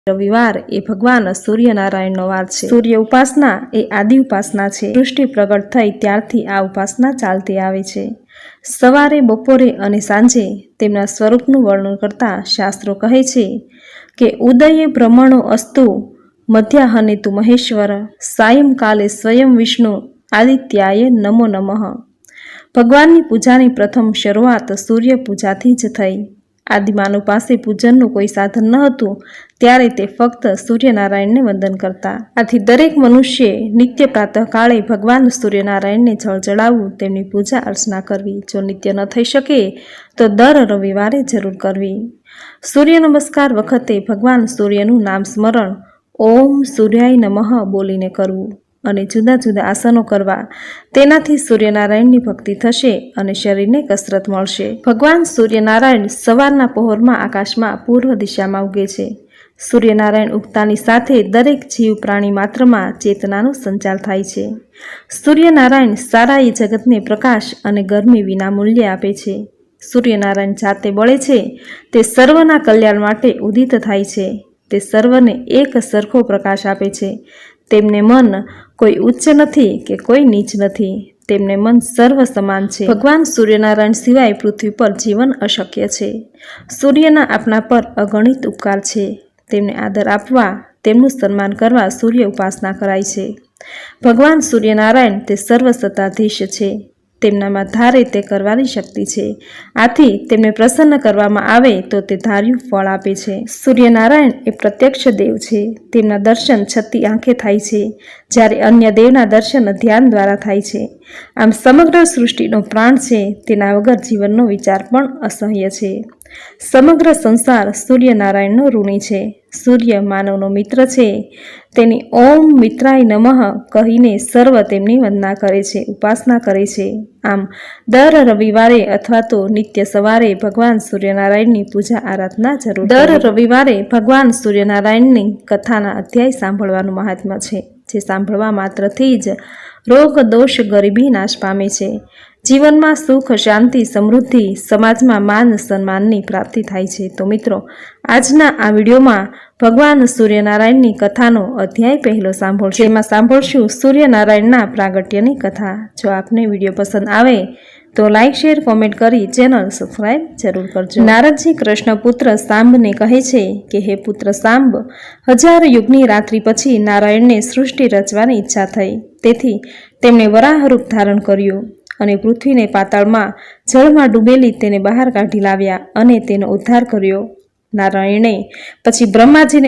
રવિવાર એ ભગવાન સૂર્યનારાયણનો વાર છે। સૂર્ય ઉપાસના એ આદિ ઉપાસના છે। સૃષ્ટિ પ્રગટ થઈ ત્યારથી આ ઉપાસના ચાલતી આવે છે। સવારે, બપોરે અને સાંજે તેમના સ્વરૂપનું વર્ણન કરતા શાસ્ત્રો કહે છે કે ઉદયે બ્રહ્મણો અસ્તુ, મધ્યાહને તુ મહેશ્વર, સાયંકાલે સ્વયં વિષ્ણુ, આદિત્યાય નમો નમઃ। ભગવાનની પૂજાની પ્રથમ શરૂઆત સૂર્ય પૂજાથી જ થઈ। આદિમાનવ પાસે પૂજનનું કોઈ સાધન ન હતું ત્યારે તે ફક્ત સૂર્યનારાયણને વંદન કરતા। આથી દરેક મનુષ્યે નિત્ય પ્રાતઃકાળે ભગવાન સૂર્યનારાયણને જળ ચડાવવું, તેમની પૂજા અર્ચના કરવી। જો નિત્ય ન થઈ શકે તો દર રવિવારે જરૂર કરવી। સૂર્ય નમસ્કાર વખતે ભગવાન સૂર્યનું નામ સ્મરણ ઓમ સૂર્યાય નમઃ બોલીને કરવું અને જુદા જુદા આસનો કરવા। તેનાથી સૂર્યનારાયણની ભક્તિ થશે અને શરીરને કસરત મળશે। ભગવાન સૂર્યનારાયણ સવારના પહોરમાં આકાશમાં પૂર્વ દિશામાં ઉગે છે। સૂર્યનારાયણ ઉગતાની સાથે દરેક જીવ પ્રાણી માત્રમાં ચેતનાનો સંચાર થાય છે। સૂર્યનારાયણ સારા એ જગતને પ્રકાશ અને ગરમી વિના મૂલ્ય આપે છે। સૂર્યનારાયણ જાતે બળે છે, તે સર્વના કલ્યાણ માટે ઉદિત થાય છે। તે સર્વને એક સરખો પ્રકાશ આપે છે। તેમને મન કોઈ ઉચ્ચ નથી કે કોઈ નીચ નથી, તેમને મન સર્વ સમાન છે। ભગવાન સૂર્યનારાયણ સિવાય પૃથ્વી પર જીવન અશક્ય છે। સૂર્યના આપણા પર અગણિત ઉપકાર છે। તેમને આદર આપવા, તેમનું સન્માન કરવા સૂર્ય ઉપાસના કરાય છે। ભગવાન સૂર્યનારાયણ તે સર્વસત્તાધીશ છે। તેમનામાં ધારે તે કરવાની શક્તિ છે। આથી તેમને પ્રસન્ન કરવામાં આવે તો તે ધાર્યું ફળ આપે છે। સૂર્યનારાયણ એ પ્રત્યક્ષ દેવ છે। તેમના દર્શન છતી આંખે થાય છે, જ્યારે અન્ય દેવના દર્શન ધ્યાન દ્વારા થાય છે। આમ સમગ્ર સૃષ્ટિનો પ્રાણ છે, તેના વગર જીવનનો વિચાર પણ અસહ્ય છે। સમગ્ર સંસાર સૂર્યનારાયણનો ઋણી છે। સૂર્ય માનવનો મિત્ર છે। તેની ઓમ મિત્રાય નમઃ કહીને સર્વ તેમની વંદના કરે છે, ઉપાસના કરે છે। આમ દર રવિવારે અથવા તો નિત્ય સવારે ભગવાન સૂર્યનારાયણની પૂજા આરાધના જરૂર દર રવિવારે ભગવાન સૂર્યનારાયણની કથાના અધ્યાય સાંભળવાનું મહાત્મ્ય છે, જે સાંભળવા માત્રથી જ રોગ, દોષ, ગરીબી નાશ પામે છે। જીવનમાં સુખ, શાંતિ, સમૃદ્ધિ, સમાજમાં માન સન્માનની પ્રાપ્તિ થાય છે। તો મિત્રો, આજના આ વિડીયોમાં ભગવાન સૂર્યનારાયણની કથાનો અધ્યાય પહેલો સાંભળશું। જેમાં સાંભળશું સૂર્યનારાયણના પ્રાગટ્યની કથા। જો આપને વિડીયો પસંદ આવે તો લાઈક, શેર, કોમેન્ટ કરી ચેનલ સબસ્ક્રાઈબ જરૂર કરજો। નારદજી કૃષ્ણપુત્ર સાંબને કહે છે કે હે પુત્ર સાંબ, 1000 યુગની રાત્રિ પછી નારાયણને સૃષ્ટિ રચવાની ઈચ્છા થઈ। તેથી તેમણે વરાહ રૂપ ધારણ કર્યું અને પૃથ્વીને પાતાળમાં જળમાં ડૂબેલી તેને બહાર કાઢી લાવ્યા અને તેનો ઉદ્ધાર કર્યો। નારાયણે પછી બ્રહ્માજીને